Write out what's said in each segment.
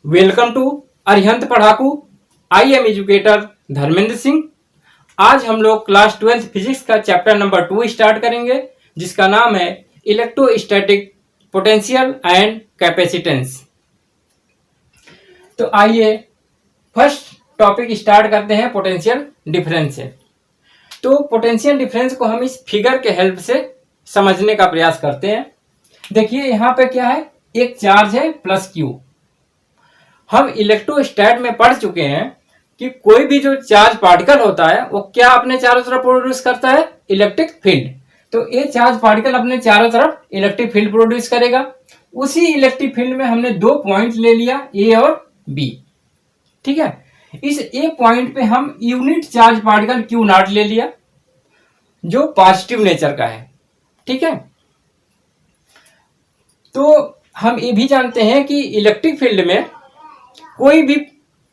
Welcome to Arihant Padhaku. I am educator Dharmendra Singh. आज हम लोग क्लास 12th फिजिक्स का चैप्टर नंबर 2 स्टार्ट करेंगे, जिसका नाम है इलेक्ट्रोस्टैटिक पोटेंशियल एंड कैपेसिटेंस। तो आइए फर्स्ट टॉपिक स्टार्ट करते हैं पोटेंशियल डिफरेंस से। तो पोटेंशियल डिफरेंस को हम इस फिगर के हेल्प से समझने का प्रयास करते हैं। देखिए यहाँ पे क्या है, एक चार्ज है प्लस क्यू। हम इलेक्ट्रोस्टैट में पढ़ चुके हैं कि कोई भी जो चार्ज पार्टिकल होता है वो क्या अपने चारों तरफ प्रोड्यूस करता है, इलेक्ट्रिक फील्ड। तो ये चार्ज पार्टिकल अपने चारों तरफ इलेक्ट्रिक फील्ड प्रोड्यूस करेगा। उसी इलेक्ट्रिक फील्ड में हमने दो पॉइंट ले लिया, ए और बी। ठीक है, इस ए पॉइंट पे हम unit charge particle Q not ले लिया जो पॉजिटिव नेचर का है। ठीक है, तो हम ये भी जानते हैं कि इलेक्ट्रिक फील्ड में कोई भी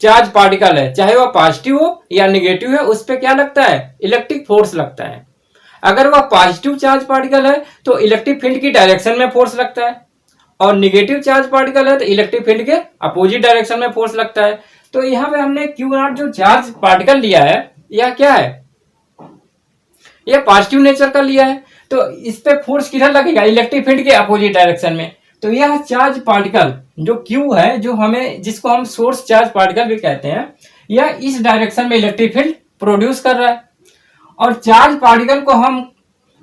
चार्ज पार्टिकल है, चाहे वह पॉजिटिव हो या नेगेटिव है, उस पर क्या लगता है, इलेक्ट्रिक फोर्स लगता है। अगर वह पॉजिटिव चार्ज पार्टिकल है तो इलेक्ट्रिक फील्ड की डायरेक्शन में फोर्स लगता है, और नेगेटिव चार्ज पार्टिकल है तो इलेक्ट्रिक फील्ड के अपोजिट डायरेक्शन में फोर्स लगता है। तो यहाँ पे हमने क्यू नॉट जो चार्ज पार्टिकल लिया है, यह क्या है, यह पॉजिटिव नेचर का लिया है। तो इस पे फोर्स किधर लगेगा, इलेक्ट्रिक फील्ड के अपोजिट डायरेक्शन में। तो यह चार्ज पार्टिकल जो क्यू है, जो हमें जिसको हम सोर्स चार्ज पार्टिकल भी कहते हैं, यह इस डायरेक्शन में इलेक्ट्रिक फील्ड प्रोड्यूस कर रहा है। और चार्ज पार्टिकल को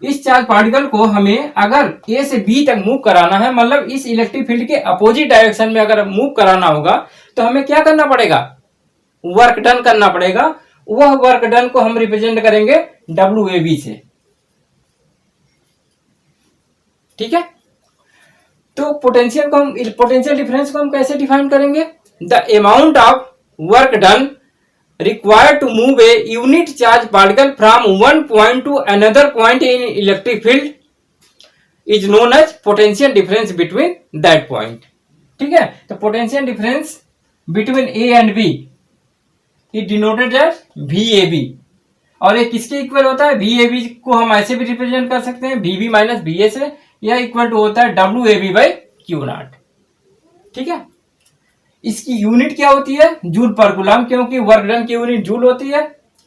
इस चार्ज पार्टिकल को हमें अगर ए से बी तक मूव कराना है, मतलब इस इलेक्ट्रिक फील्ड के अपोजिट डायरेक्शन में अगर मूव कराना होगा, तो हमें क्या करना पड़ेगा, वर्क डन करना पड़ेगा। वह वर्क डन को हम रिप्रेजेंट करेंगे WAB से। ठीक है, तो पोटेंशियल डिफरेंस को हम कैसे डिफाइन करेंगे, the amount of work done required to move a unit charge particle from one point to another point in electric field is known as potential difference between that point. ठीक है, तो potential difference between A and B is denoted as VAB। और ये किसके equal होता है, VAB को हम ऐसे भी रिप्रेजेंट कर सकते हैं VB माइनस VA से। यह इक्वल टू होता है WAB बाई क्यू नॉट। ठीक है, इसकी यूनिट क्या होती है, जूल पर कूलम, क्योंकि वर्क डन की यूनिट जूल होती है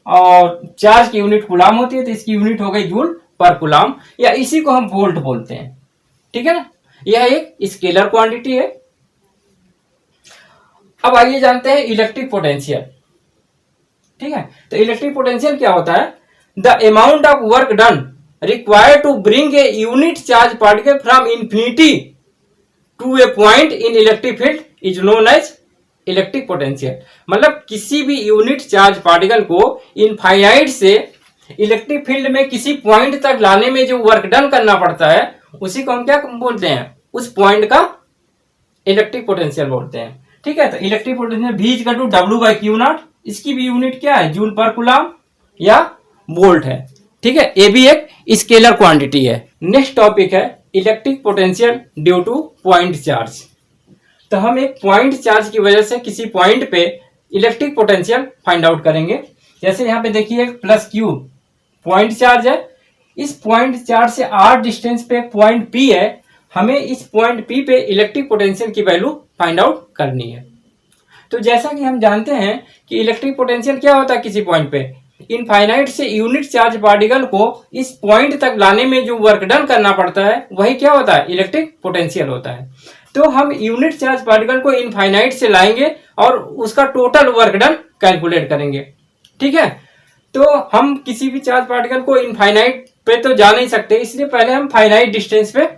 और चार्ज की यूनिट कूलम होती है, तो इसकी यूनिट हो गई जूल पर कूलम, या इसी को हम वोल्ट बोलते हैं। ठीक है ना, यह एक स्केलर क्वांटिटी है। अब आइए जानते हैं इलेक्ट्रिक पोटेंशियल। ठीक है, तो इलेक्ट्रिक पोटेंशियल क्या होता है, the amount of work done required to bring a unit charge particle from infinity to a point in electric field is known as electric potential. मतलब किसी भी यूनिट चार्ज पार्टिकल को इनफाइनाइट से electric field में किसी point तक लाने में जो वर्क डन करना पड़ता है, उसी को हम क्या बोलते हैं, उस पॉइंट का इलेक्ट्रिक पोटेंशियल बोलते हैं। ठीक है, तो electric potential V equal to W by q naught. इसकी भी यूनिट क्या है, जूल पर कूलम या वोल्ट है। ठीक है, ये भी एक स्केलर क्वांटिटी है। नेक्स्ट टॉपिक है electric potential due to point charge. तो हम एक पॉइंट चार्ज की वजह से किसी पॉइंट पे इलेक्ट्रिक पोटेंशियल फाइंड आउट करेंगे। जैसे यहाँ पे देखिए प्लस क्यू पॉइंट चार्ज है, इस पॉइंट चार्ज से r डिस्टेंस पे पॉइंट P है, हमें इस पॉइंट P पे इलेक्ट्रिक पोटेंशियल की वैल्यू फाइंड आउट करनी है। तो जैसा कि हम जानते हैं कि इलेक्ट्रिक पोटेंशियल क्या होता है, किसी पॉइंट पे इनफाइनाइट से यूनिट चार्ज पार्टिकल को इस पॉइंट तक लाने में जो वर्क डन करना पड़ता है, वही क्या होता है, इलेक्ट्रिक पोटेंशियल होता है। तो हम यूनिट चार्ज पार्टिकल को इनफाइनाइट से लाएंगे और उसका टोटल वर्क डन कैलकुलेट करेंगे। ठीक है, तो हम किसी भी चार्ज पार्टिकल को इनफाइनाइट पे तो जा नहीं सकते, इसलिए पहले हम फाइनाइट डिस्टेंस पे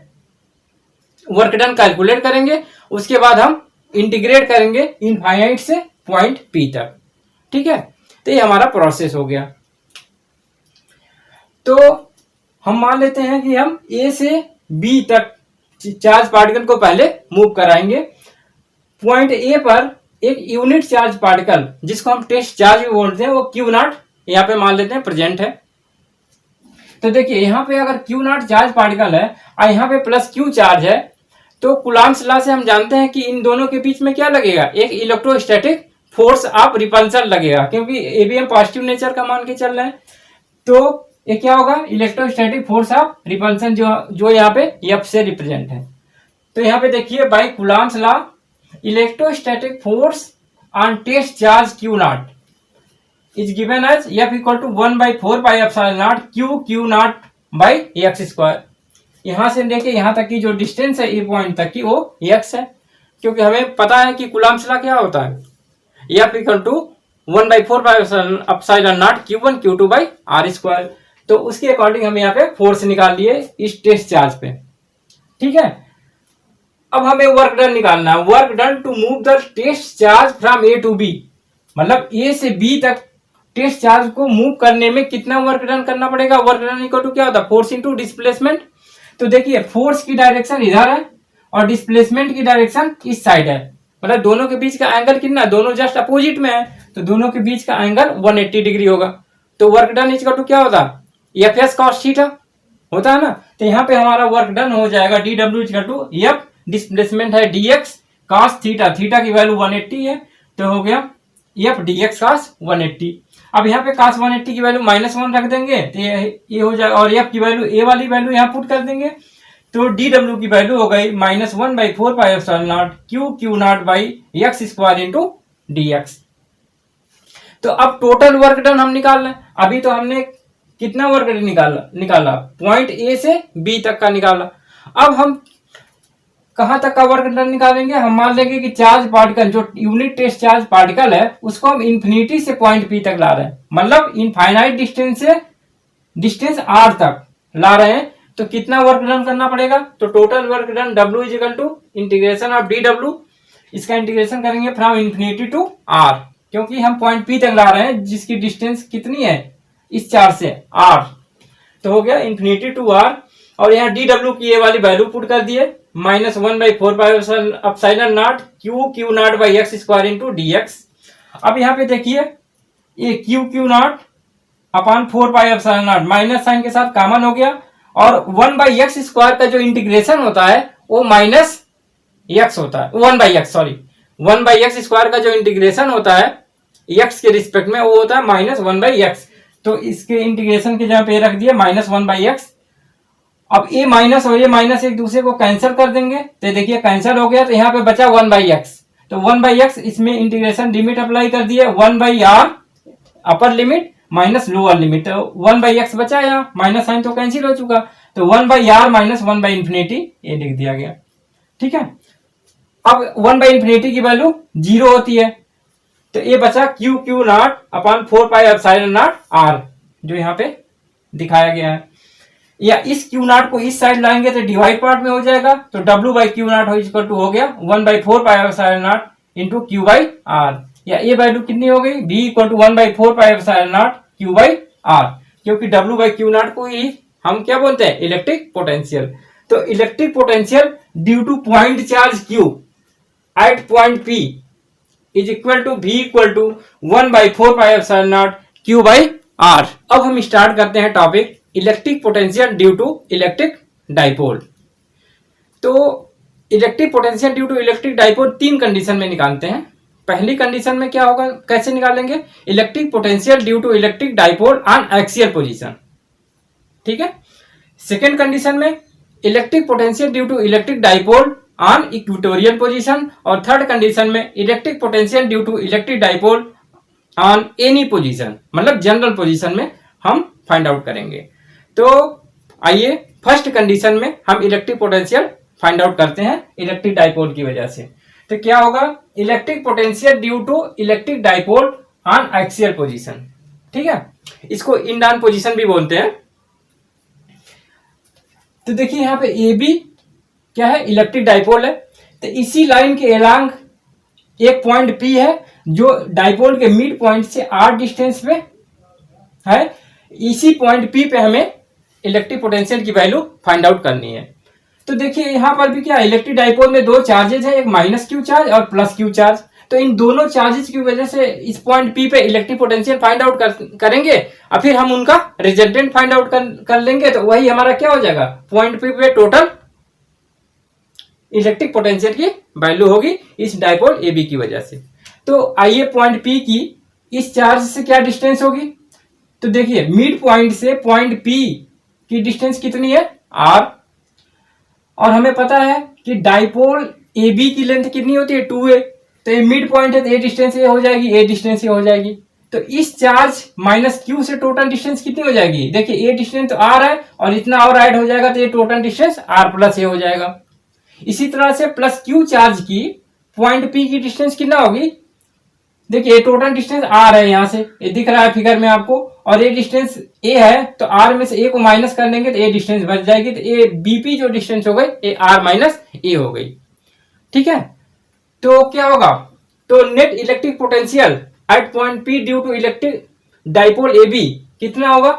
वर्क डन कैलकुलेट करेंगे, उसके बाद हम इंटीग्रेट करेंगे इनफाइनाइट से पॉइंट P तक। ठीक है, तो ये हमारा प्रोसेस हो गया। तो हम मान लेते हैं कि हम A से B तक चार्ज पार्टिकल को पहले मूव कराएंगे। पॉइंट A पर एक यूनिट चार्ज पार्टिकल, जिसको हम टेस्ट चार्ज भी बोलते हैं, वो क्यू नॉट यहाँ पे मान लेते हैं प्रेजेंट है। तो देखिए यहाँ पे अगर क्यू नॉट चार्ज पार्टिकल है और यहाँ पे प्लस क्यू चार्ज है, तो कूलम्ब्स लॉ से हम जानते हैं कि इन दोनों के बीच में क्या लगेगा, एक इलेक्ट्रोस्टैटिक फोर्स ऑफ रिपल्सन लगेगा, क्योंकि ए बी हम पॉजिटिव नेचर का मान के चल रहे हैं। तो ये क्या होगा, इलेक्ट्रोस्टैटिक फोर्स ऑफ रिपल्सन, जो यहाँ पे F से रिप्रेजेंट है। तो यहाँ पे देखिए by Coulomb's law electrostatic force on test charge Q naught is given as F equal to 1/4πε0 Q naught by x square. यहां से लेके यहां तक की जो डिस्टेंस है ए पॉइंट तक की वो x है, क्योंकि हमें पता है कि कूलम्ब लॉ क्या होता है, F equal to 1/4πε0 Q1 Q2 by r square. तो उसके अकॉर्डिंग हम यहाँ पे फोर्स निकाल लिए इस टेस्ट चार्ज पे। ठीक है, अब हमें वर्क डन निकालना है। Work done to move the test charge from a to b, मतलब ए से बी तक टेस्ट चार्ज को मूव करने में कितना वर्क डन करना पड़ेगा। वर्क डन इक्वल टू क्या होता है, फोर्स इनटू डिस्प्लेसमेंट। तो देखिए फोर्स की डायरेक्शन इधर है और डिस्प्लेसमेंट की डायरेक्शन इस साइड है, मतलब दोनों के बीच का एंगल कितना, दोनों जस्ट अपोजिट में है, तो दोनों के बीच का एंगल 180 डिग्री होगा। तो वर्क डन इक्वल टू क्या होता है, एफ एस कॉस थीटा होता है ना। तो यहाँ पे हमारा वर्क डन हो जाएगा डी डब्ल्यू इक्वल टू एफ, डिस्प्लेसमेंट है डीएक्स कॉस थीटा, थीटा की वैल्यू 180 है, तो हो गया एफ डीएक्स कॉस 180। अब यहाँ पे cos 180 की वैल्यू -1 रख देंगे तो ये हो जाएगा, और एफ की वैल्यू ए वाली वैल्यू यहाँ पुट कर देंगे, तो डी डब्ल्यू की वैल्यू हो गई -1/4πε0 Q naught by x square into d x. तो अब टोटल वर्क डन हम निकाल लें। अभी तो हमने कितना वर्क डन निकाला पॉइंट ए से बी तक का निकाला। अब हम कहां तक का वर्क डन निकालेंगे, हम मान लेंगे कि चार्ज पार्टिकल जो यूनिट टेस्ट चार्ज पार्टिकल है उसको हम इन्फिनिटी से पॉइंट पी तक ला रहे हैं, मतलब इनफाइनाइट डिस्टेंस से डिस्टेंस आर तक ला रहे हैं। तो कितना वर्क डन करना पड़ेगा, तो total work done W is equal to integration of d डब्ल्यू, इसका इंटीग्रेशन करेंगे फ्रॉम इन्फिनिटी टू आर, क्योंकि हम पॉइंट पी तक ला रहे हैं जिसकी डिस्टेंस कितनी है इस चार्ज से आर। तो हो गया इन्फिनिटी टू आर, और यहाँ डी डब्ल्यू की ये वाली वैल्यू पुट कर दिए -1/4πε0 Q naught by x square into d x. अब यहाँ पे देखिए ये Q naught upon 4πε0 minus sign के साथ कॉमन हो गया, और 1/x स्क्वायर का जो इंटीग्रेशन होता है वो -x होता है, 1/x स्क्वायर का जो इंटीग्रेशन होता है x के रिस्पेक्ट में वो होता है -1/x। तो इसके इंटीग्रेशन के जगह पे रख दिया -1/x। अब ये माइनस और ये माइनस एक दूसरे को कैंसिल कर देंगे, तो देखिए कैंसिल हो गया, तो यहाँ पे बचा 1/x। तो 1/x इसमें इंटीग्रेशन लिमिट अप्लाई कर दिए 1/r upper limit minus lower limit, तो 1/x बचा, यहाँ माइनस साइन तो कैंसिल हो चुका, तो 1/r माइनस 1/इंफिनिटी ये लिख दिया गया। ठीक है, अब 1/इंफिनिटी की वैल्यू 0 होती है, तो ये बचा Q नॉट अपॉन 4πε0 r जो यहाँ पे दिखाया गया है। या इस Q नॉट को इस साइड लाएंगे तो डिवाइड पार्ट में हो जाएगा, तो W/Q नॉट इक्वल टू हो गया 1/4πε0 इंटू Q/r, या ये वैल्यू कितनी हो गई V इक्वल टू 1/4πε0 Q/r, क्योंकि W/Q नॉट को ही हम क्या बोलते हैं, इलेक्ट्रिक पोटेंशियल। तो electric potential due to point charge Q at point P is equal to V equal to 1/4πε0 Q/r। अब हम स्टार्ट करते हैं topic electric potential due to electric dipole. तो electric potential due to electric dipole 3 condition में निकालते हैं। पहली condition में क्या होगा, कैसे निकालेंगे, electric potential due to electric dipole on axial position. ठीक है, सेकेंड कंडीशन में electric potential due to electric dipole on equatorial position, और थर्ड कंडीशन में electric potential due to electric dipole on any position, मतलब general position में हम find out करेंगे। तो आइए फर्स्ट कंडीशन में हम इलेक्ट्रिक पोटेंशियल फाइंड आउट करते हैं इलेक्ट्रिक डाइपोल की वजह से। तो क्या होगा, electric potential due to electric dipole on axial position. ठीक है, इसको इंडान पोजीशन भी बोलते हैं। तो देखिए यहाँ पे ए बी क्या है, इलेक्ट्रिक डाइपोल है, तो इसी लाइन के अलोंग एक पॉइंट पी है जो डाइपोल के मिड पॉइंट से आर डिस्टेंस पे है। इसी पॉइंट पी पे हमें इलेक्ट्रिक पोटेंशियल की वैल्यू फाइंड आउट करनी है। तो देखिए यहाँ पर भी क्या, इलेक्ट्रिक डाइपोल में 2 चार्जेस है, एक -q चार्ज और +q चार्ज। तो इन दोनों चार्जेस की वजह से इस पॉइंट पी पे इलेक्ट्रिक पोटेंशियल फाइंड आउट करेंगे, और फिर हम उनका रिजल्टेंट फाइंड आउट कर लेंगे। तो वही हमारा क्या हो जाएगा, पॉइंट पी पे टोटल इलेक्ट्रिक पोटेंशियल की वैल्यू होगी इस डाइपोल ए बी की वजह से। तो आइए पॉइंट पी की इस चार्ज से क्या डिस्टेंस होगी, तो देखिए मिड पॉइंट से पॉइंट पी की डिस्टेंस कितनी है, r, और हमें पता है कि डाइपोल ए बी की लेंथ कितनी होती है 2a, तो ये मिड पॉइंट है तो ये डिस्टेंस ये हो जाएगी, ये डिस्टेंस ये हो जाएगी। तो इस चार्ज माइनस क्यू से टोटल डिस्टेंस कितनी हो जाएगी, देखिए ये डिस्टेंस तो आर है और इतना और ऐड हो जाएगा तो ये टोटल डिस्टेंस आर प्लस ए हो जाएगा। इसी तरह से प्लस क्यू चार्ज की पॉइंट पी की डिस्टेंस कितना होगी, देखिए टोटल डिस्टेंस आर है, यहां से ये दिख रहा है फिगर में आपको, और ये डिस्टेंस ए है तो आर में से ए को माइनस कर देंगे तो ये डिस्टेंस बच जाएगी, तो ये बीपी जो डिस्टेंस हो गई ये आर माइनस ए हो गई। ठीक है, तो क्या होगा, तो net electric potential at point p due to electric dipole a b कितना होगा,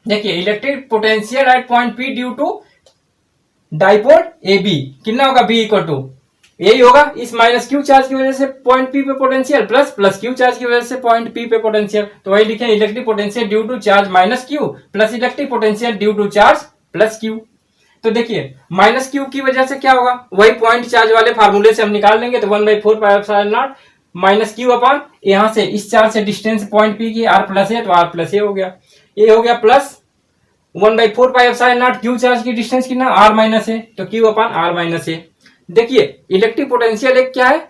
देखिए electric potential at point p due to dipole a b कितना होगा, बी इक्वल टू यही होगा इस माइनस क्यू चार्ज की वजह से पॉइंट पी पे potential plus plus Q charge की वजह से पॉइंट पी पे पोटेंशियल, तो वही लिखे electric potential due to charge minus q plus electric potential due to charge plus q. तो देखिए माइनस क्यू की वजह से क्या होगा, वही पॉइंट चार्ज वाले फार्मूले से हम निकाल लेंगे, तो 1/4 pi epsilon not minus q upon यहां से इस चार्ज से डिस्टेंस पॉइंट पी की आर प्लस है तो आर प्लस ए हो गया, ये हो गया plus 1/4 pi epsilon not Q charge की डिस्टेंस कितना आर माइनस है तो क्यू अपॉन आर माइनस ए। देखिए इलेक्ट्रिक पोटेंशियल एक क्या है,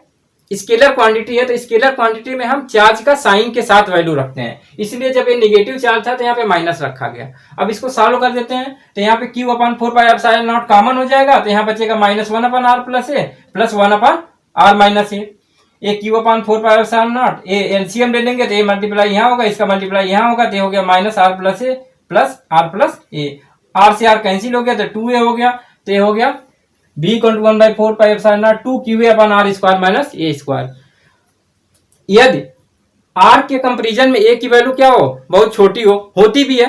स्केलर क्वांटिटी है, तो स्केलर क्वांटिटी में हम चार्ज का साइन के साथ वैल्यू रखते हैं, इसलिए जब ये नेगेटिव चार्ज था तो यहाँ पे माइनस रखा गया। अब इसको सॉल्व कर देते हैं तो यहाँ पे Q upon 4 pi epsilon naught common हो जाएगा, तो यहाँ बचेगा -1 upon r plus a plus 1 upon r minus a. ये Q upon 4 pi epsilon naught ये एलसीएम ले लेंगे तो ये मल्टीप्लाई यहाँ होगा, इसका मल्टीप्लाई यहाँ होगा, तो हो गया minus r plus a plus r plus a, r से आर कैंसिल हो गया तो 2a हो गया, तो ये हो गया b equal to 1/4 pi epsilon naught 2qa upon r square minus a square. यदि r के कंपैरिजन में a की वैल्यू क्या हो, बहुत छोटी हो, होती भी है,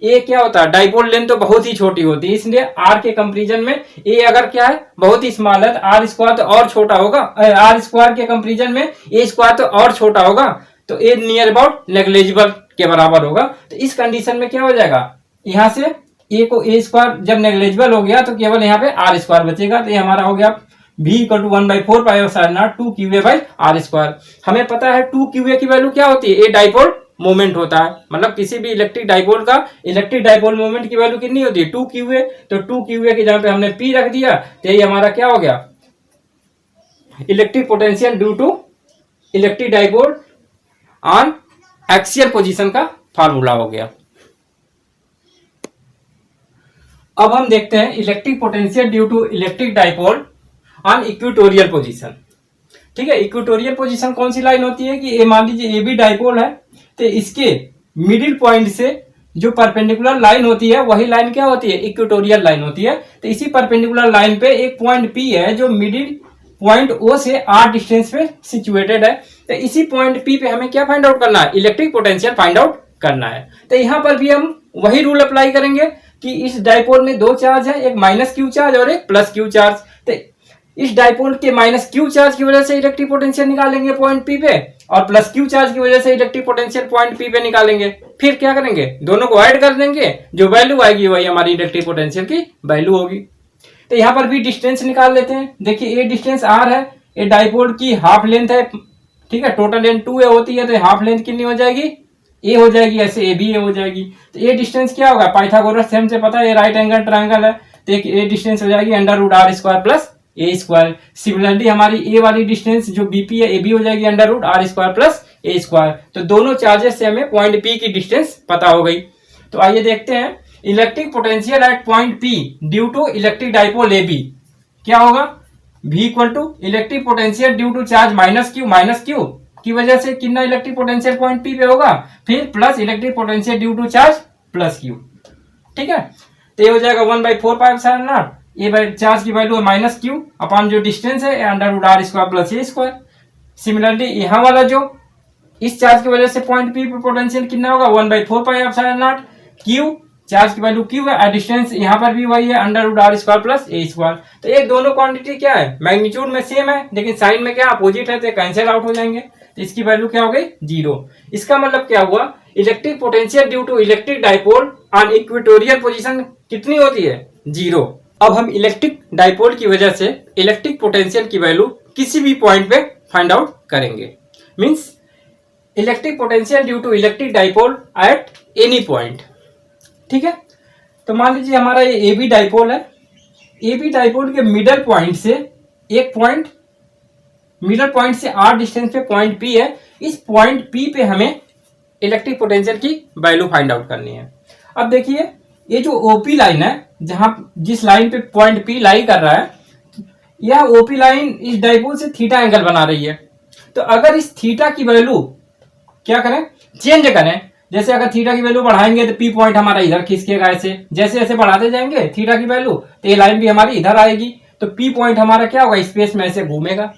a क्या होता है डाइपोल लेंथ तो बहुत ही छोटी होती है, इसलिए r के कंपैरिजन में a अगर क्या है बहुत ही स्मॉल है तो आर स्क्वायर तो और छोटा होगा, आर स्क्वायर के कंपैरिजन में a स्क्वायर तो और छोटा होगा, तो a नियर अबाउट नेग्लिजिबल के बराबर होगा। तो इस कंडीशन में क्या हो जाएगा, यहां से a को a स्क्वायर जब नेग्लिजिबल हो गया तो केवल यहाँ पे आर स्क्वायर बचेगा, तो ये हमारा हो गया v equal to 1/4 pi epsilon naught 2qa by r square. हमें पता है 2qa की वैल्यू क्या होती है, ये डाइपोल मोमेंट होता है, मतलब किसी भी इलेक्ट्रिक डाइपोल का इलेक्ट्रिक डाइपोल मोमेंट की वैल्यू कितनी होती है 2qa, तो 2qa के जहां पे हमने p रख दिया तो ये हमारा क्या हो गया electric potential due to electric dipole on axial position का फार्मूला हो गया। अब हम देखते हैं electric potential due to electric dipole on equatorial position. ठीक है, इक्वेटोरियल पोजीशन कौन सी लाइन होती है कि ये मान लीजिए ए बी डाइपोल है, तो इसके मिडिल पॉइंट से जो परपेंडिकुलर लाइन होती है वही लाइन क्या होती है इक्वेटोरियल लाइन होती है। तो इसी परपेंडिकुलर लाइन पे एक पॉइंट पी है जो मिडिल पॉइंट ओ से आर डिस्टेंस पे सिचुएटेड है, तो इसी पॉइंट पी पे हमें क्या फाइंड आउट करना है, इलेक्ट्रिक पोटेंशियल फाइंड आउट करना है। तो यहाँ पर भी हम वही रूल अप्लाई करेंगे कि इस डाइपोल में दो चार्ज है, एक माइनस क्यू चार्ज और एक प्लस क्यू चार्ज, तो इस डाइपोल के माइनस क्यू चार्ज की वजह से इलेक्ट्रिक पोटेंशियल निकालेंगे पॉइंट पी पे, और प्लस क्यू चार्ज की वजह से इलेक्ट्रिक पोटेंशियल पॉइंट पी पे निकालेंगे। फिर क्या करेंगे, दोनों को ऐड कर देंगे, जो वैल्यू आएगी वही हमारी इलेक्ट्रिक पोटेंशियल की वैल्यू होगी। तो यहाँ पर भी डिस्टेंस निकाल लेते हैं। देखिए ये डिस्टेंस आर है, ये डाइपोल की हाफ लेंथ है, ठीक है, टोटल लेंथ 2a होती है, तो हाफ लेंथ कितनी हो जाएगी ए हो जाएगी, ऐसे ए भी ए हो जाएगी। तो ये डिस्टेंस क्या होगा, पाइथागोरस थ्योरम से पता है ये राइट एंगल ट्रायंगल है, तो ये डिस्टेंस हो जाएगी √r square plus a square. Similarly हमारी ए वाली डिस्टेंस जो बीपी है ए बी हो जाएगी √r square plus a square. तो दोनों चार्जेस से हमें पॉइंट पी की डिस्टेंस पता हो गई। तो आइए देखते हैं electric potential at point p due to electric dipole a b क्या होगा, v equal to electric potential due to charge minus q की वजह से कितना इलेक्ट्रिक पोटेंशियल पॉइंट पी पे होगा, फिर plus electric potential due to charge plus q. ठीक है, तो ये हो जाएगा 1/4 पाई एप्सिलॉन नॉट, ये चार्ज की वैल्यू है माइनस क्यू अपॉन जो डिस्टेंस है √r square plus a square. Similarly यहाँ वाला जो इस चार्ज की वजह से पॉइंट पी पे पोटेंशियल कितना होगा 1/4 pi epsilon not Q, charge की वैल्यू क्यू है, डिस्टेंस यहाँ पर भी वही है √r square plus a square. तो ये दोनों क्वांटिटी क्या है, मैग्नीट्यूड में सेम है लेकिन साइन में क्या अपोजिट है, तो कैंसिल आउट हो जाएंगे, तो इसकी वैल्यू क्या हो गई 0। इसका मतलब क्या हुआ, electric potential due to electric dipole on equatorial position कितनी होती है 0। अब हम इलेक्ट्रिक डाइपोल की वजह से इलेक्ट्रिक पोटेंशियल की वैल्यू किसी भी पॉइंट पे फाइंड आउट करेंगे, means electric potential due to electric dipole at any point. ठीक है, तो मान लीजिए हमारा ये ए बी डाइपोल है, ए बी डाइपोल के मिडल पॉइंट से एक पॉइंट, मिडल पॉइंट से आर डिस्टेंस पे पॉइंट पी है, इस पॉइंट पी पे हमें इलेक्ट्रिक पोटेंशियल की वैल्यू फाइंड आउट करनी है। अब देखिए ये जो ओपी लाइन है, जहां जिस लाइन पे पॉइंट पी लाई कर रहा है, यह ओपी लाइन इस डाइपोल से थीटा एंगल बना रही है। तो अगर इस थीटा की वैल्यू क्या करें, चेंज करें, जैसे अगर थीटा की वैल्यू बढ़ाएंगे तो पी पॉइंट हमारा इधर खिसकेगा, ऐसे जैसे जैसे बढ़ाते जाएंगे थीटा की वैल्यू तो ये लाइन भी हमारी इधर आएगी, तो पी पॉइंट हमारा क्या होगा, स्पेस में ऐसे घूमेगा,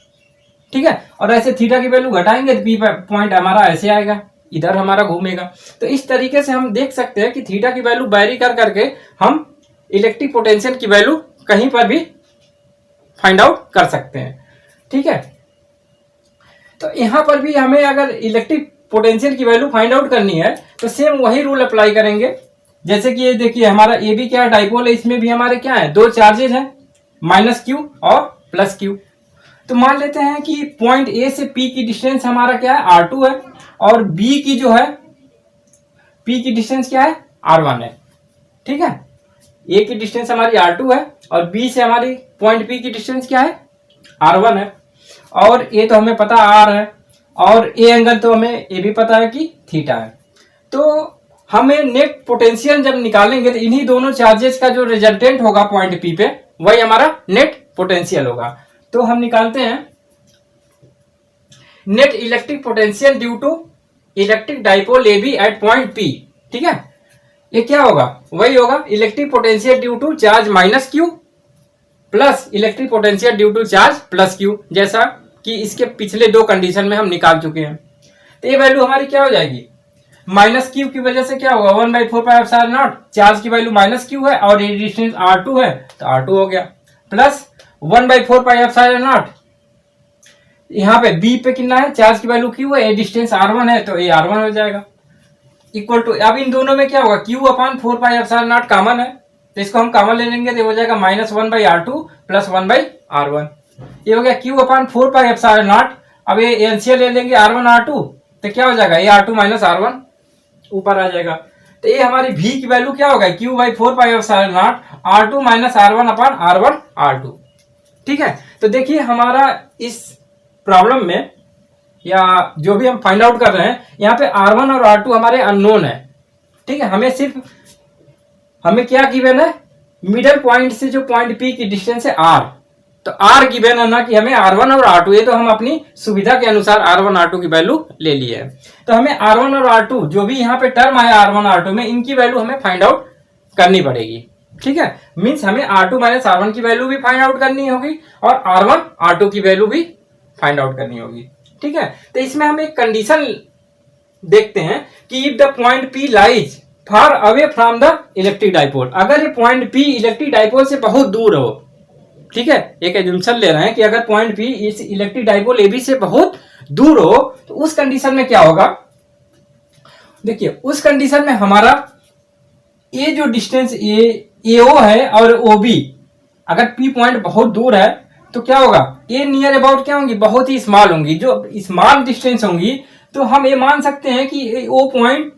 ठीक है। और ऐसे थीटा की वैल्यू घटाएंगे तो पी पॉइंट हमारा ऐसे आएगा, इधर हमारा घूमेगा। तो इस तरीके से हम देख सकते हैं कि थीटा की वैल्यू वैरी कर करके हम इलेक्ट्रिक पोटेंशियल की वैल्यू कहीं पर भी फाइंड आउट कर सकते हैं, ठीक है। तो यहां पर भी हमें अगर इलेक्ट्रिक पोटेंशियल की वैल्यू फाइंड आउट करनी है तो सेम वही रूल अप्लाई करेंगे। जैसे कि ये देखिए हमारा ए बी क्या है, डाइपोल है, इसमें भी हमारे क्या है, दो चार्जेस हैं, माइनस क्यू और प्लस क्यू। तो मान लेते हैं कि पॉइंट ए से पी की डिस्टेंस हमारा क्या है, R2 है, और बी की जो है पी की डिस्टेंस क्या है, R1 है, ठीक है। ए की डिस्टेंस हमारी R2 है और बी से हमारी पॉइंट पी की डिस्टेंस क्या है, R1 है, और ए तो हमें पता R है, और ए एंगल तो हमें ए भी पता है कि थीटा है। तो हमें नेट पोटेंशियल जब निकालेंगे तो इन्हीं दोनों चार्जेस का जो रिजल्टेंट होगा पॉइंट पी पे वही हमारा नेट पोटेंशियल होगा। तो हम निकालते हैं net electric potential due to electric dipole a b at point p, ठीक है। ये क्या होगा, वही होगा electric potential due to charge minus q plus electric potential due to charge plus q, जैसा कि इसके पिछले दो कंडीशन में हम निकाल चुके हैं। तो ये वैल्यू हमारी क्या हो जाएगी, माइनस क्यू की वजह से क्या होगा, 1/4πε0, चार्ज की वैल्यू माइनस क्यू है और ये डिस्टेंस R2 है तो R2 हो गया, प्लस 1/4πε0, यहाँ पे बी पे कितना है, चार्ज की वैल्यू क्यू है, ये डिस्टेंस R1 है तो ये R1 हो जाएगा, इक्वल टू, अब इन दोनों में क्या होगा, Q/4πε0 कॉमन है तो इसको हम कॉमन ले लेंगे तो हो जाएगा -1/R2 प्लस 1/R1, ये हो गया Q/4πε0। अब ये एलसीएम ले लेंगे R1 R2 तो क्या हो जाएगा, ये R2 माइनस R1 ऊपर आ जाएगा। तो ये हमारी V की वैल्यू क्या होगा, Q/4πε0 R2 minus R1/R1 R2, ठीक है। तो देखिए हमारा इस प्रॉब्लम में या जो भी हम फाइंड आउट कर रहे हैं, यहाँ पे R1 और R2 हमारे अननोन है, ठीक है। हमें क्या गिवन है, मिडल पॉइंट से जो पॉइंट P की डिस्टेंस है R, तो R गिवन है ना कि हमें R1 और R2, ये तो हम अपनी सुविधा के अनुसार R1 R2 की वैल्यू ले लिए है। तो हमें R1 और R2 जो भी यहाँ पे टर्म आया R1 R2 में, इनकी वैल्यू हमें फाइंड आउट करनी पड़ेगी, ठीक है। मीन्स हमें R2 माइनस R1 की वैल्यू भी फाइंड आउट करनी होगी और R1 R2 की वैल्यू भी फाइंड आउट करनी होगी, ठीक है। तो इसमें हम एक कंडीशन देखते हैं कि if the point P lies far away from the electric dipole, अगर ये पॉइंट P इलेक्ट्रिक डाइपोल से बहुत दूर हो, ठीक है, एक एज्यूम्पशन ले रहे हैं कि अगर पॉइंट P इस इलेक्ट्रिक डाइपोल AB से बहुत दूर हो तो उस कंडीशन में क्या होगा, देखिए उस कंडीशन में हमारा ये जो डिस्टेंस AO है और OB, अगर P पॉइंट बहुत दूर है तो क्या होगा, ये नियर अबाउट क्या होंगी, बहुत ही स्मॉल होंगी। जो स्मॉल डिस्टेंस होंगी तो हम ये मान सकते हैं कि O पॉइंट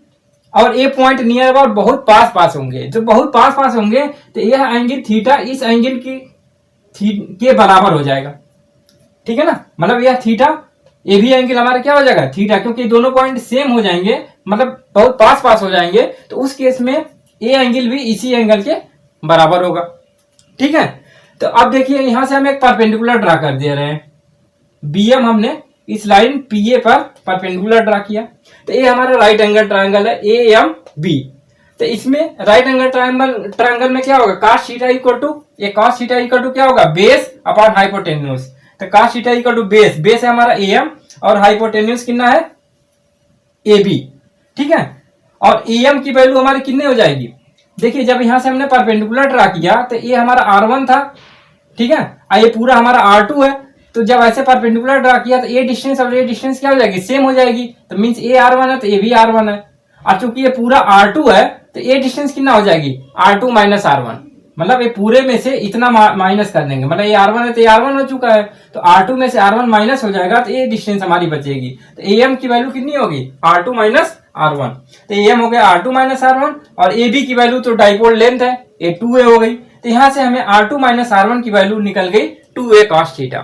और ए पॉइंट नियर अबाउट बहुत पास पास होंगे। जो बहुत पास पास होंगे तो यह एंगल थीटा इस एंगल के बराबर हो जाएगा, ठीक है ना। मतलब यह थीटा ए भी एंगल हमारा क्या हो जाएगा, थीटा, क्योंकि दोनों पॉइंट सेम हो जाएंगे, मतलब बहुत पास पास हो जाएंगे, तो उस केस में ए एंगल भी इसी एंगल के बराबर होगा, ठीक है। तो अब देखिए यहां से हम एक परपेंडिकुलर ड्रा कर दे रहे हैं, बीएम हमने इस लाइन पीए पर परपेंडिकुलर ड्रा किया, तो ये हमारा राइट एंगल ट्रायंगल है AMB। तो इसमें राइट एंगल ट्रायंगल में क्या होगा, cos थीटा इक्वल टू, ये cos थीटा इक्वल टू क्या होगा, बेस अपॉन हाइपोटेन्यूज। तो cos theta equal to base है हमारा AM और हाइपोटेन्यूज कितना है AB, ठीक है। और AM की वैल्यू हमारी कितनी हो जाएगी, देखिए जब यहां से हमने परपेंडिकुलर ड्रा किया तो ये हमारा R1 था, ठीक है, ये पूरा हमारा R2 है। तो जब ऐसे परपेंडिकुलर ड्रा किया तो ये डिस्टेंस और ये डिस्टेंस क्या हो जाएगी, सेम हो जाएगी। तो मींस ये R1 है तो ये भी R1 है, और चूंकि ये पूरा R2 है तो ये डिस्टेंस कितना हो जाएगी, R2 माइनस R1, मतलब ये पूरे में से इतना माइनस कर देंगे, मतलब ये R1 है तो ये R1 हो चुका है, तो R2 में से R1 माइनस हो जाएगा तो ये डिस्टेंस हमारी बचेगी। तो AM की वैल्यू कितनी होगी, R2 माइनस R1। तो AM हो गया R2 माइनस R1, और AB की वैल्यू तो डाइपोल लेंथ है, ये 2A हो गई। तो यहां से हमें R2 माइनस R1 की वैल्यू निकल गई 2a cos थीटा।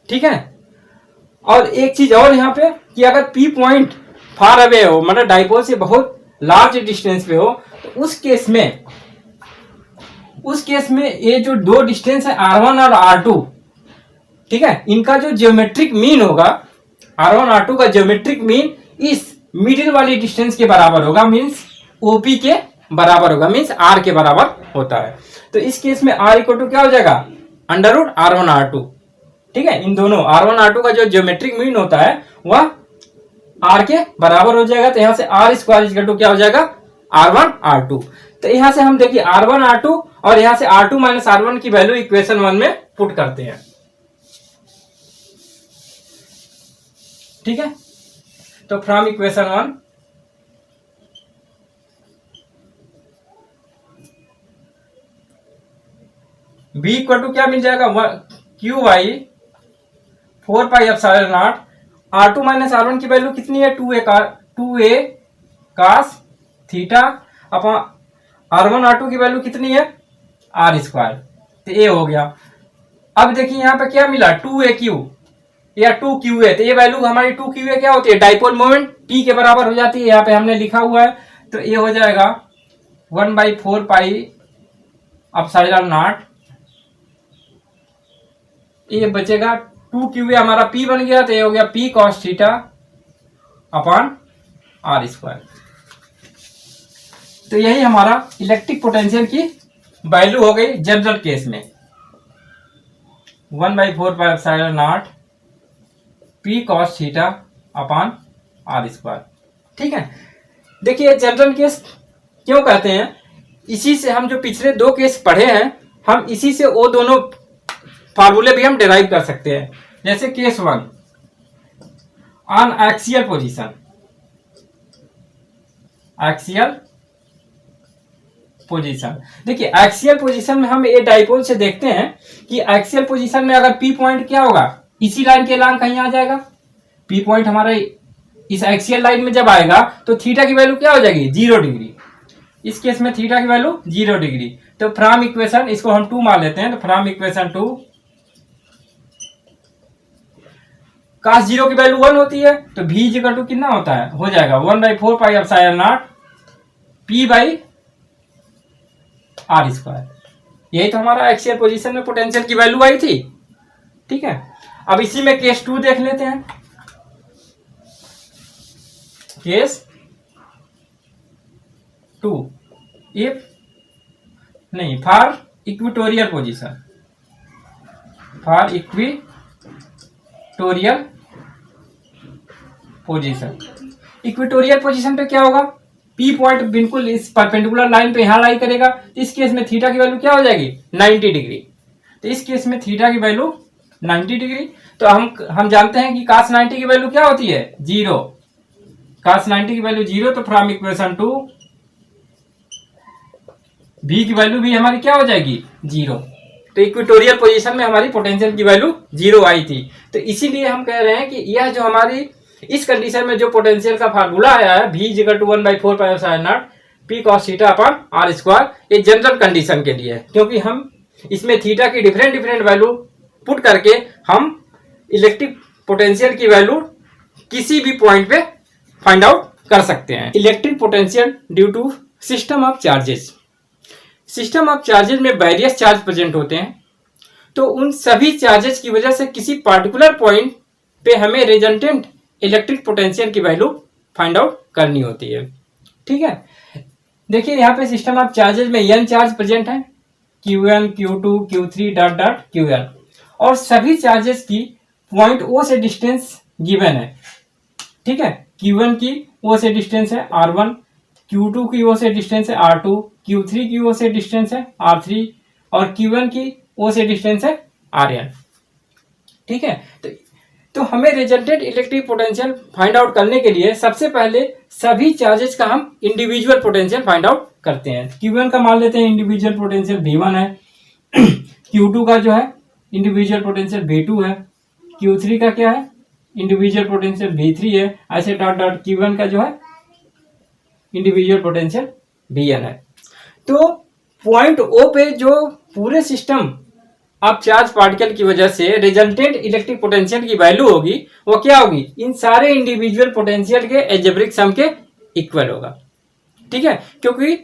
ठीक है, और एक चीज और यहाँ पे कि अगर P पॉइंट फार अवे हो, मतलब डाइपोल से बहुत लार्ज डिस्टेंस पे हो, तो उस केस में ये जो दो डिस्टेंस है R1 और R2, ठीक है, इनका जो ज्योमेट्रिक मीन होगा, R1 R2 का ज्योमेट्रिक मीन इस मिडिल वाली डिस्टेंस के बराबर होगा, मीन्स OP के बराबर होगा, मीन्स R के बराबर होता है। तो इस केस में R इक्वल टू क्या हो जाएगा, अंडर रूट R1 R2। ठीक है, इन दोनों R1 R2 का जो ज्योमेट्रिक मीन होता है वह R के बराबर हो जाएगा। तो यहां से R स्क्वायर इक्वल टू क्या हो जाएगा, R1 R2। तो यहां से हम देखिए R1 R2 और यहां से R2 माइनस R1 की वैल्यू इक्वेशन 1 में पुट करते हैं। ठीक है, तो from equation 1 B equal to क्या मिल जाएगा, q by 4 pi epsilon naught R2 minus R1 की वैल्यू कितनी है, 2a cos theta upon R1 R2 की वैल्यू कितनी है, R स्क्वायर। तो ये हो गया। अब देखिए यहाँ पे क्या मिला, 2aq या 2qa। तो ये वैल्यू हमारी 2qa क्या होती है, डाइपोल मोमेंट P के बराबर हो जाती है, यहाँ पे हमने लिखा हुआ है। तो ये हो जाएगा 1/4 पाई एप्सिलॉन नॉट, ये बचेगा 2qa हमारा P बन गया, तो ये हो गया P cos theta upon R square. तो यही हमारा इलेक्ट्रिक पोटेंशियल की वैल्यू हो गई जनरल केस में, 1/4 pi epsilon naught P cos theta upon R square. ठीक है, देखिए जनरल केस क्यों कहते हैं, इसी से हम जो पिछले दो केस पढ़े हैं, हम इसी से वो दोनों फार्मूले भी हम डिराइव कर सकते हैं। जैसे केस 1 ऑन एक्सियल पोजीशन, देखिए एक्सियल पोजीशन में हम ये डाइपोल से देखते हैं कि एक्सियल पोजीशन में अगर P पॉइंट क्या होगा, इसी लाइन के अलांग कहीं आ जाएगा। P पॉइंट हमारा इस एक्सियल लाइन में जब आएगा तो थीटा की वैल्यू क्या हो जाएगी, 0 डिग्री। इस केस में थीटा की वैल्यू 0 डिग्री। तो फ्रॉम इक्वेशन, इसको हम 2 मान लेते हैं, तो फ्रॉम इक्वेशन 2 cos 0 की वैल्यू 1 होती है, तो V इक्वल टू कितना होता है, हो जाएगा 1/4 pi epsilon naught P by R square. यही तो हमारा एक्सियल पोजीशन में पोटेंशियल की वैल्यू आई थी। ठीक है, अब इसी में केस 2 देख लेते हैं। केस 2 इफ नहीं, for equatorial position, for equatorial position पे क्या होगा, P पॉइंट बिल्कुल इस परपेंडिकुलर लाइन पे यहां लाई करेगा। इस केस में थीटा की वैल्यू क्या हो जाएगी, 90 डिग्री। तो इस केस में थीटा की वैल्यू 90 डिग्री। तो हम जानते हैं कि cos 90 की वैल्यू क्या होती है, 0। cos 90 की वैल्यू 0। तो फ्रॉम इक्वेशन 2 V की वैल्यू भी हमारी क्या हो जाएगी, 0। तो इक्वेटोरियल पोजीशन में हमारी पोटेंशियल की वैल्यू 0 आई थी। तो इसीलिए हम कह रहे हैं कि यह जो हमारी इस कंडीशन में जो पोटेंशियल का फार्मूला आया है, V equal to 1/4 pi epsilon naught P cos theta upon R square, ये जनरल कंडीशन के लिए है, क्योंकि हम इसमें थीटा की डिफरेंट वैल्यू पुट करके हम इलेक्ट्रिक पोटेंशियल की वैल्यू किसी भी पॉइंट पे फाइंड आउट कर सकते हैं। Electric potential due to system of charges. System of charges में वेरियस चार्ज प्रेजेंट होते हैं, तो उन सभी चार्जेस की वजह से किसी पार्टिकुलर पॉइंट पे हमें रिजल्टेंट इलेक्ट्रिक पोटेंशियल की वैल्यू फाइंड आउट करनी होती है। ठीक है, देखिए यहाँ पे सिस्टम ऑफ चार्जेस में n चार्ज प्रेजेंट है, Q1 Q2 Q3 dot dot Qn, और सभी चार्जेस की पॉइंट O से डिस्टेंस गिवन है। ठीक है, Q1 की O से डिस्टेंस है R1, Q2 की O से डिस्टेंस है R2, Q3 की O से डिस्टेंस है R3 और Q1 की O से डिस्टेंस है Rn। ठीक है, तो हमें resultant electric potential find out करने के लिए सबसे पहले सभी चार्जेस का हम इंडिविजुअल पोटेंशियल फाइंड आउट करते हैं। Q1 का मान लेते हैं इंडिविजुअल पोटेंशियल V1 है, Q2 का जो है इंडिविजुअल पोटेंशियल V2 है, Q3 का क्या है इंडिविजुअल पोटेंशियल V3 है, ऐसे डॉट डॉट Q1 का जो है इंडिविजुअल पोटेंशियल Vn है। तो पॉइंट ओ पे जो पूरे सिस्टम अब चार्ज पार्टिकल की वजह से रिजल्टेंट इलेक्ट्रिक पोटेंशियल की वैल्यू होगी वो क्या होगी, इन सारे इंडिविजुअल पोटेंशियल के एल्जेब्रिक सम के इक्वल होगा। ठीक है, क्योंकि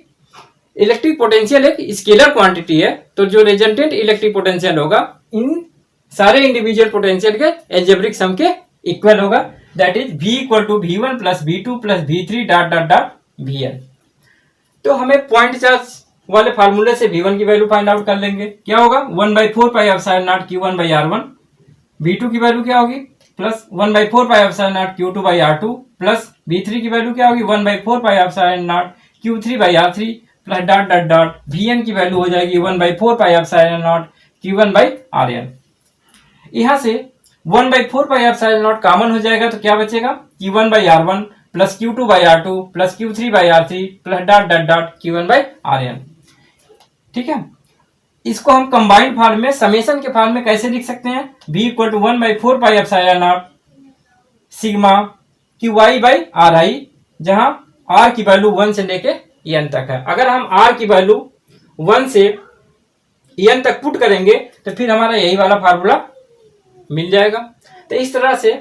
इलेक्ट्रिक पोटेंशियल एक स्केलर क्वांटिटी है, तो जो रिजल्टेंट इलेक्ट्रिक पोटेंशियल होगा इन सारे इंडिविजुअल पोटेंशियल के एल्जेब्रिक सम के इक्वल होगा। That is V equal to V1 plus V2 plus V3 dot dot dot Vn। तो हमें पॉइंट चार्ज वाले फार्मूले से V1 की वैल्यू फाइंड आउट कर लेंगे। क्या होगा, 1/4 pi epsilon not Q1 by R1। V2 की वैल्यू क्या होगी, plus 1/4 pi epsilon not Q2 by R2 plus V3 की वैल्यू क्या होगी, 1/4 pi epsilon not Q3 by R3 plus dot dot dot Vn की वैल्यू हो जाएगी 1/4 pi epsilon not Q1 by Rn। यहाँ से 1/4 पाई एप्सिलॉन नॉट कॉमन हो जाएगा तो क्या बचेगा, Q1 by R1 plus Q2 by R2 plus Q3 by R3 plus dot dot dot Q1 by Rn। ठीक है, इसको हम कंबाइंड फॉर्म में समेशन के फॉर्म में कैसे लिख सकते हैं, V equal to 1/4 pi epsilon naught sigma QI by RI, जहां R की वैल्यू 1 से लेके N तक है। अगर हम R की वैल्यू 1 से N तक पुट करेंगे तो फिर हमारा यही वाला फार्मूला मिल जाएगा। तो इस तरह से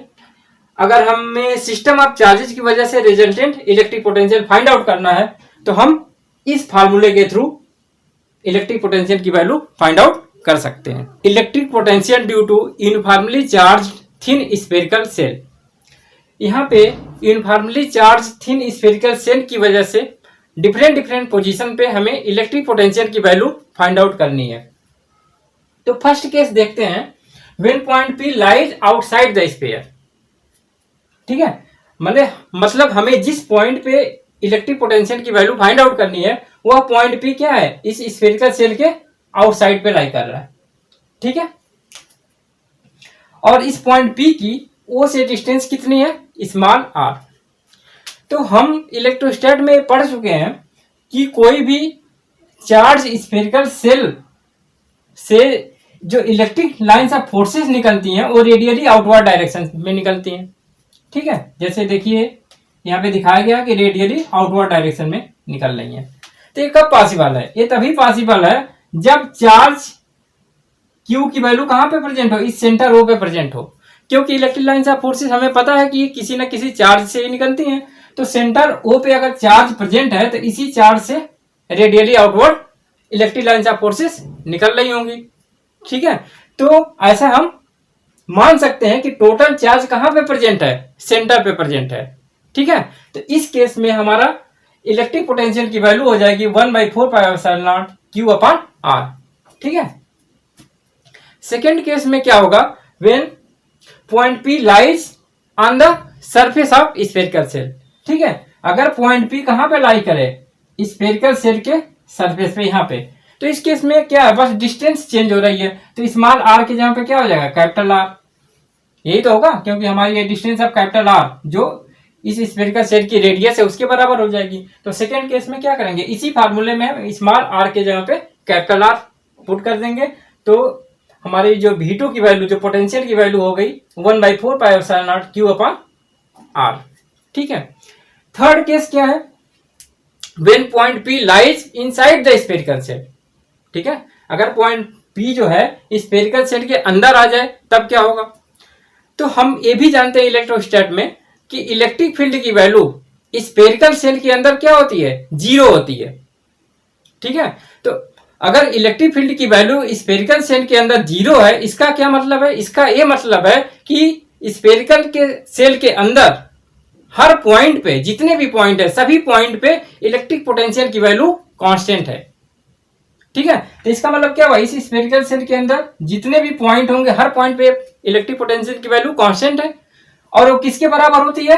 अगर हमें सिस्टम ऑफ चार्जेस की वजह से resultant electric potential find out करना है तो हम इस फार्मूले के थ्रू इलेक्ट्रिक पोटेंशियल की वैल्यू फाइंड आउट कर सकते हैं। Electric potential due to uniformly charge thin spherical shell. यहाँ पे uniformly charge thin spherical shell की वजह से डिफरेंट पोजीशन पे हमें इलेक्ट्रिक पोटेंशियल की वैल्यू फाइंड आउट करनी है। तो फर्स्ट केस देखते हैं, when point P lies outside the sphere. ठीक है, मतलब हमें जिस पॉइंट पे इलेक्ट्रिक पोटेंशियल की वैल्यू फाइंड आउट करनी है वह पॉइंट P क्या है, इस स्फेरिकल सेल के आउटसाइड पे लाई कर रहा है। ठीक है, और इस पॉइंट P की O से डिस्टेंस कितनी है, स्मॉल r। तो हम इलेक्ट्रोस्टैट में पढ़ चुके हैं कि कोई भी चार्ज स्फेरिकल सेल से जो इलेक्ट्रिक लाइंस ऑफ फोर्सेस निकलती हैं वो रेडियली आउटवर्ड डायरेक्शन में निकलती हैं। ठीक है, जैसे देखिए यहाँ पे दिखाया गया कि रेडियली आउटवर्ड डायरेक्शन में निकल रही है। तो ये कब पॉसिबल है, ये तभी पॉसिबल है जब चार्ज Q की वैल्यू कहाँ पे प्रेजेंट हो, इस सेंटर O पे प्रेजेंट हो, क्योंकि इलेक्ट्रिक लाइंस ऑफ फोर्सेस हमें पता है कि ये किसी न किसी चार्ज से ही निकलती हैं। तो सेंटर O पे अगर चार्ज प्रेजेंट है तो इसी चार्ज से radially outward electric lines of forces निकल रही होंगी। ठीक है, तो ऐसा हम मान सकते हैं कि टोटल चार्ज कहाँ पे प्रेजेंट है, सेंटर पे प्रेजेंट है। ठीक है, तो इस केस में हमारा इलेक्ट्रिक पोटेंशियल की वैल्यू हो जाएगी 1/4 pi epsilon not Q upon R। ठीक है, सेकेंड केस में क्या होगा, when point P lies on the surface of spherical shell. ठीक है, अगर पॉइंट P कहाँ पे लाई करे, स्फेरिकल सेल के सरफेस पे, यहाँ पे, तो इस केस में क्या है, बस डिस्टेंस चेंज हो रही है। तो स्मॉल r के जहाँ पे क्या हो जाएगा, कैपिटल R। यही तो होगा, क्योंकि हमारी ये डिस्टेंस ऑफ कैपिटल R जो इस स्फेरिकल सेल की रेडियस है उसके बराबर हो जाएगी। तो सेकेंड केस में क्या करेंगे, इसी फार्मूले में हम स्मॉल r के जगह पे कैपिटल R पुट कर देंगे। तो हमारी जो V2 की वैल्यू, जो पोटेंशियल की वैल्यू हो गई 1/4 pi epsilon not Q upon R। ठीक है, थर्ड केस क्या है, when point P lies inside the spherical shell. ठीक है, अगर पॉइंट P जो है स्फेरिकल सेल के अंदर आ जाए तब क्या होगा। तो हम ये भी जानते हैं इलेक्ट्रोस्टैट में कि इलेक्ट्रिक फील्ड की वैल्यू स्फेरिकल सेल के अंदर क्या होती है, 0 होती है। ठीक है, तो अगर इलेक्ट्रिक फील्ड की वैल्यू स्फेरिकल सेल के अंदर 0 है, इसका क्या मतलब है, इसका ये मतलब है कि स्फेरिकल के सेल के अंदर हर पॉइंट पे, जितने भी पॉइंट है सभी पॉइंट पे इलेक्ट्रिक पोटेंशियल की वैल्यू कांस्टेंट है। ठीक है, तो इसका मतलब क्या हुआ, इस स्फेरिकल सेल के अंदर जितने भी पॉइंट होंगे हर पॉइंट पे इलेक्ट्रिक पोटेंशियल की वैल्यू कांस्टेंट है। और वो किसके बराबर होती है,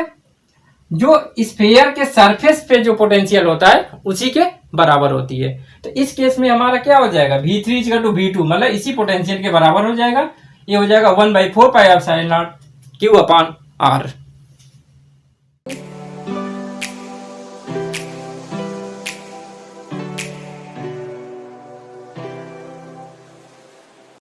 जो स्फीयर के सरफेस पे जो पोटेंशियल होता है उसी के बराबर होती है। तो इस केस में हमारा क्या हो जाएगा, V3 इक्वल टू V2, मतलब इसी पोटेंशियल के बराबर हो जाएगा। ये हो जाएगा 1/4 pi epsilon not Q upon R।